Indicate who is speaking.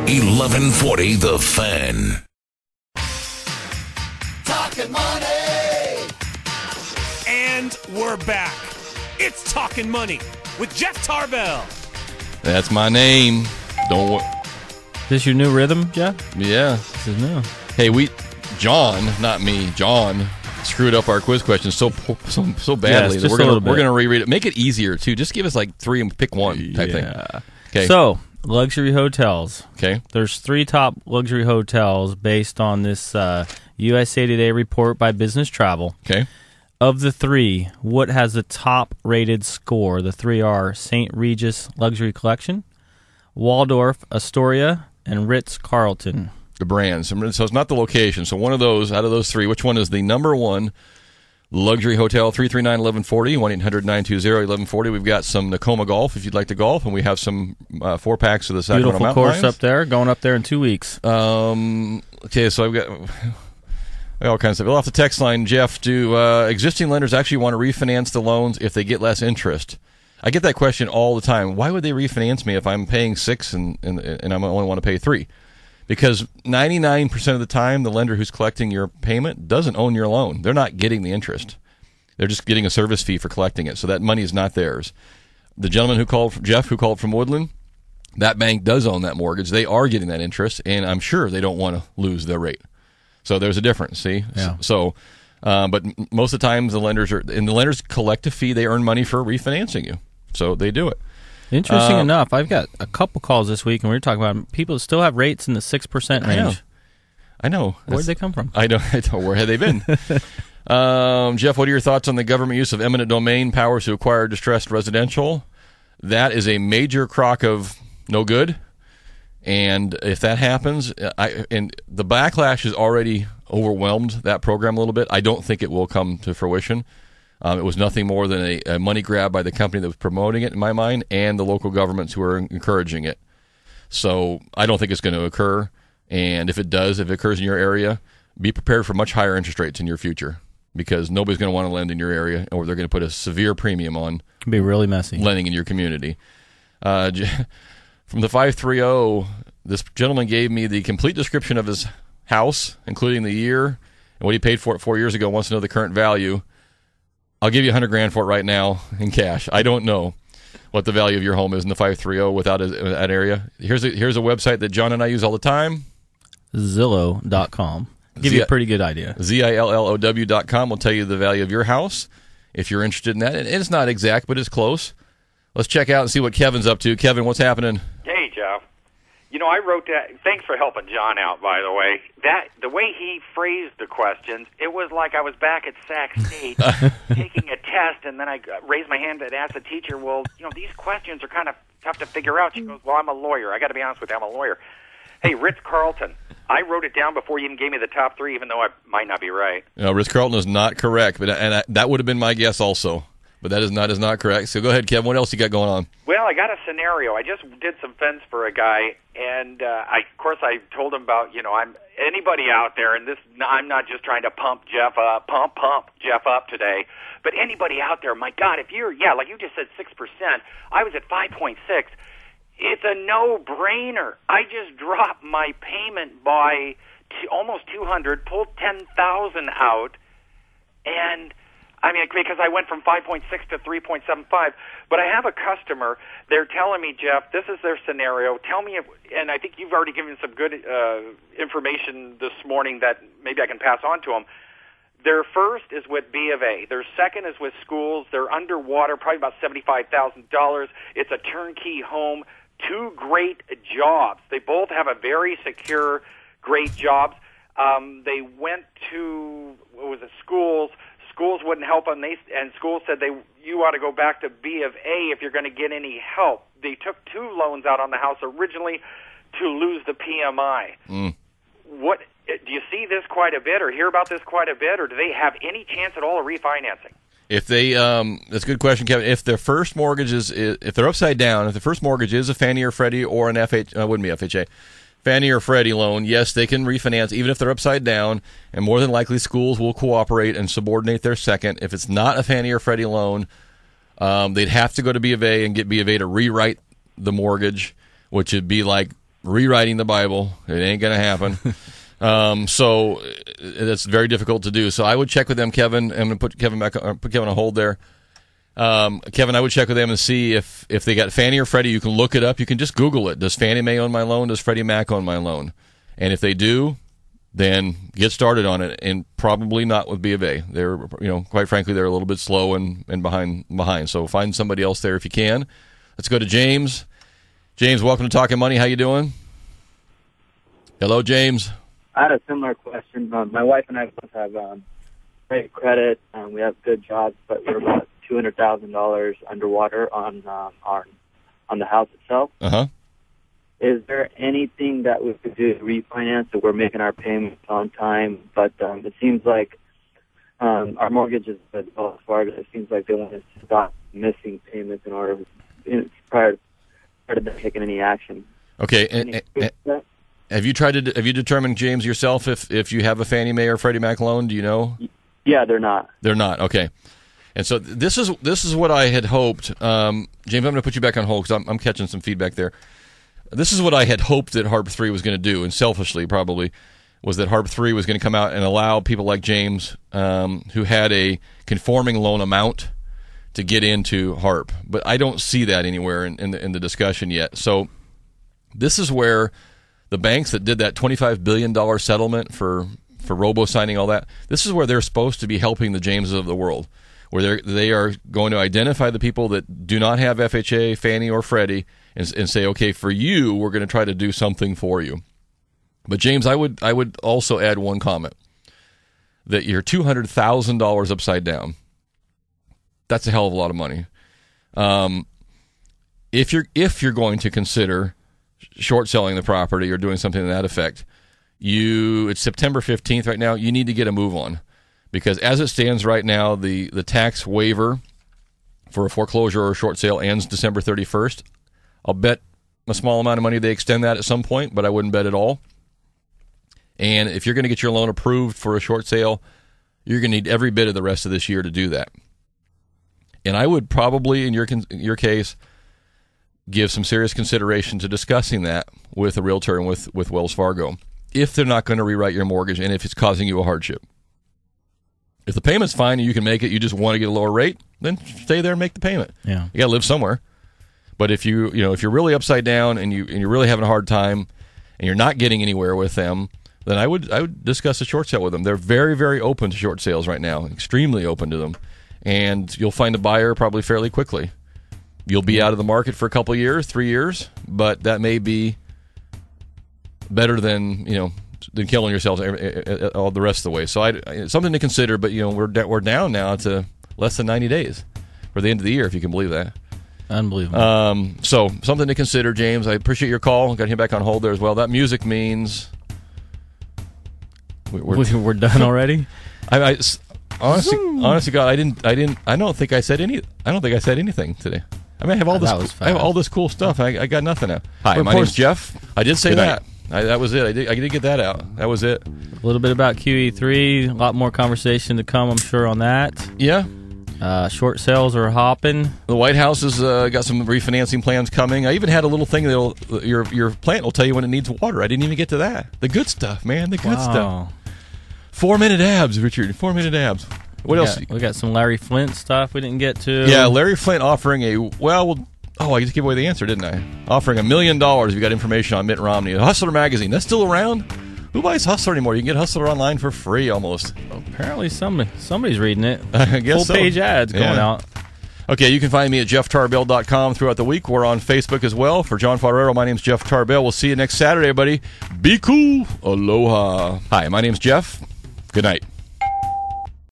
Speaker 1: 1140 The Fan.
Speaker 2: Talkin' Money!
Speaker 3: And we're back. It's Talkin' Money with Jeff Tarbell.
Speaker 4: That's my name. Don't.
Speaker 5: Is this your new rhythm, Jeff?
Speaker 4: Yeah.
Speaker 5: This is new.
Speaker 4: Hey, John, not me, John, screwed up our quiz questions so badly
Speaker 5: Yes,
Speaker 4: that
Speaker 5: just
Speaker 4: we're gonna reread it. Make it easier too. Just give us like 3 and pick one type thing. Okay.
Speaker 5: So, luxury hotels.
Speaker 4: Okay.
Speaker 5: There's 3 top luxury hotels based on this USA Today report by Business Travel.
Speaker 4: Okay.
Speaker 5: Of the 3, what has the top rated score? The 3 are St. Regis Luxury Collection, Waldorf Astoria, and Ritz-Carlton.
Speaker 4: The brands. So it's not the location. So one of those, out of those 3, which one is the number 1 luxury hotel? 339-1140, 1-800-920-1140. We've got some Nakoma Golf if you'd like to golf, and we have some 4-packs of the Sacramento
Speaker 5: Beautiful
Speaker 4: Mountain
Speaker 5: course
Speaker 4: Lions.
Speaker 5: up there. Going up there in 2 weeks.
Speaker 4: Okay, so I've got all kinds of stuff. Off the text line, Jeff, do existing lenders actually want to refinance the loans if they get less interest? I get that question all the time. Why would they refinance me if I'm paying 6 and I only want to pay 3? Because 99% of the time, the lender who's collecting your payment doesn't own your loan. They're not getting the interest. They're just getting a service fee for collecting it. So that money is not theirs. The gentleman who called, Jeff, who called from Woodland, that bank does own that mortgage. They are getting that interest, and I'm sure they don't want to lose their rate. So there's a difference, see?
Speaker 5: Yeah.
Speaker 4: So, but most of the times the lenders collect a fee. They earn money for refinancing you. So they do it.
Speaker 5: Interesting enough, I've got a couple calls this week, and we were talking about people that still have rates in the 6% range.
Speaker 4: I know.
Speaker 5: Where'd they come from?
Speaker 4: I don't. Where have they been? Jeff, what are your thoughts on the government use of eminent domain powers to acquire distressed residential? That is a major crock of no good. And if that happens, and the backlash has already overwhelmed that program a little bit. I don't think it will come to fruition. It was nothing more than a money grab by the company that was promoting it, in my mind, and the local governments who are encouraging it. So I don't think it's going to occur. And if it does, if it occurs in your area, be prepared for much higher interest rates in your future, because nobody's going to want to lend in your area, or they're going to put a severe premium on
Speaker 5: It can be really messy.
Speaker 4: lending in your community. From the 530, this gentleman gave me the complete description of his house, including the year and what he paid for it 4 years ago. Wants to know the current value. I'll give you $100,000 for it right now in cash. I don't know what the value of your home is in the 530 without that area. Here's a website that John and I use all the time.
Speaker 5: Zillow.com. Give you a pretty good idea.
Speaker 4: ZILLOW.com will tell you the value of your house if you're interested in that. And it's not exact, but it's close. Let's check out and see what Kevin's up to. Kevin, what's happening?
Speaker 6: Hey, Jeff. You know, I wrote that. Thanks for helping John out, by the way. The way he phrased the questions, it was like I was back at Sac State taking a test, and then I raised my hand and asked the teacher, well, these questions are kind of tough to figure out. She goes, well, I'm a lawyer. I got to be honest with you, I'm a lawyer. Hey, Ritz-Carlton. I wrote it down before you even gave me the top 3, even though I might not be right.
Speaker 4: No, Ritz-Carlton is not correct, but that would have been my guess also. But that is not correct. So go ahead, Kevin. What else you got going on?
Speaker 6: Well, I got a scenario. I just did some fence for a guy, and I told him about, I'm anybody out there, and I'm not just trying to pump Jeff up today, but anybody out there, my God, if you're, like you just said, 6%, I was at 5.6. It's a no-brainer. I just dropped my payment by almost $200, pulled $10,000 out, and because I went from 5.6 to 3.75. But I have a customer. They're telling me, Jeff, this is their scenario. Tell me and I think you've already given some good information this morning that maybe I can pass on to them. Their first is with B of A. Their second is with schools. They're underwater, probably about $75,000. It's a turnkey home. 2 great jobs. They both have a very secure, great jobs. They went to, schools. Schools wouldn't help them, and schools said you ought to go back to B of A if you're going to get any help. They took 2 loans out on the house originally to lose the PMI. What do you see this quite a bit, or hear about this quite a bit, or do they have any chance at all of refinancing?
Speaker 4: If they, that's a good question, Kevin. If their first mortgage if they're upside down, if the first mortgage is a Fannie or Freddie or an wouldn't be FHA. Fannie or Freddie loan, yes, they can refinance even if they're upside down, and more than likely schools will cooperate and subordinate their second. If it's not a Fannie or Freddie loan, they'd have to go to B of A and get B of A to rewrite the mortgage, which would be like rewriting the Bible. It ain't going to happen. So that's very difficult to do. So I would check with them, Kevin. I'm going to put Kevin on hold there. Kevin, I would check with them and see if they got Fannie or Freddie. You can look it up. You can just Google it. Does Fannie Mae own my loan? Does Freddie Mac own my loan? And if they do, then get started on it, and probably not with B of A. They're, quite frankly, they're a little bit slow and behind. So find somebody else there if you can. Let's go to James. James, welcome to Talkin' Money. How you doing? Hello, James.
Speaker 1: I had a similar question. My wife and I both have great credit. We have good jobs, but we're about $200,000 underwater on the house itself.
Speaker 4: Uh-huh.
Speaker 1: Is there anything that we could do to refinance it? We're making our payments on time, but it seems like our mortgage is at Wells Fargo. It seems like they want us to stop missing payments in order prior to them taking any action.
Speaker 4: Okay. Have you determined, James, yourself if you have a Fannie Mae or Freddie Mac loan? Do you know?
Speaker 1: Yeah, they're not.
Speaker 4: They're not. Okay. And so this is what I had hoped. James, I'm going to put you back on hold because I'm catching some feedback there. This is what I had hoped that HARP 3 was going to do, and selfishly probably, was that HARP 3 was going to come out and allow people like James, who had a conforming loan amount, to get into HARP. But I don't see that anywhere in the discussion yet. So this is where the banks that did that $25 billion settlement for robo-signing, all that, this is where they're supposed to be helping the Jameses of the world, where they are going to identify the people that do not have FHA, Fannie, or Freddie, and say, okay, for you, we're going to try to do something for you. But James, I would also add one comment, that you're $200,000 upside down. That's a hell of a lot of money. If you're going to consider short selling the property or doing something to that effect, it's September 15th right now. You need to get a move on, because as it stands right now, the tax waiver for a foreclosure or a short sale ends December 31st. I'll bet a small amount of money they extend that at some point, but I wouldn't bet at all. And if you're going to get your loan approved for a short sale, you're going to need every bit of the rest of this year to do that. And I would probably, in your case, give some serious consideration to discussing that with a realtor and with Wells Fargo, if they're not going to rewrite your mortgage and if it's causing you a hardship. If the payment's fine and you can make it, you just want to get a lower rate, then stay there and make the payment.
Speaker 5: Yeah.
Speaker 4: You got to live somewhere. But if you're really upside down and you're really having a hard time and you're not getting anywhere with them, then I would discuss a short sale with them. They're very, very open to short sales right now, extremely open to them, and you'll find a buyer probably fairly quickly. You'll be out of the market for a couple of years, 3 years, but that may be better than killing yourselves all the rest of the way. So something to consider. But we're down now to less than 90 days for the end of the year, if you can believe that.
Speaker 5: Unbelievable.
Speaker 4: So something to consider, James. I appreciate your call. Got him back on hold there as well. That music means
Speaker 5: we're done already.
Speaker 4: Honestly, God, I don't think I said anything today. I mean, I have all this. I have all this cool stuff. I got nothing out. Hi, my name's Jeff. I did say that. That was it. I did get that out. That was it.
Speaker 5: A little bit about QE3. A lot more conversation to come, I'm sure, on that.
Speaker 4: Yeah.
Speaker 5: Short sales are hopping.
Speaker 4: The White House has got some refinancing plans coming. I even had a little thing that your plant will tell you when it needs water. I didn't even get to that. The good stuff, man. The good stuff. 4-minute abs, Richard. 4-minute abs. What else?
Speaker 5: We got some Larry Flint stuff we didn't get to.
Speaker 4: Yeah, Larry Flint offering I just gave away the answer, didn't I? Offering $1 million if you got information on Mitt Romney. Hustler magazine, that's still around? Who buys Hustler anymore? You can get Hustler online for free almost.
Speaker 5: Apparently somebody's reading it.
Speaker 4: I guess
Speaker 5: Full-page ads going out.
Speaker 4: Okay, you can find me at jefftarbell.com throughout the week. We're on Facebook as well. For John Ferrero, my name's Jeff Tarbell. We'll see you next Saturday, everybody. Be cool. Aloha. Hi, my name's Jeff. Good night.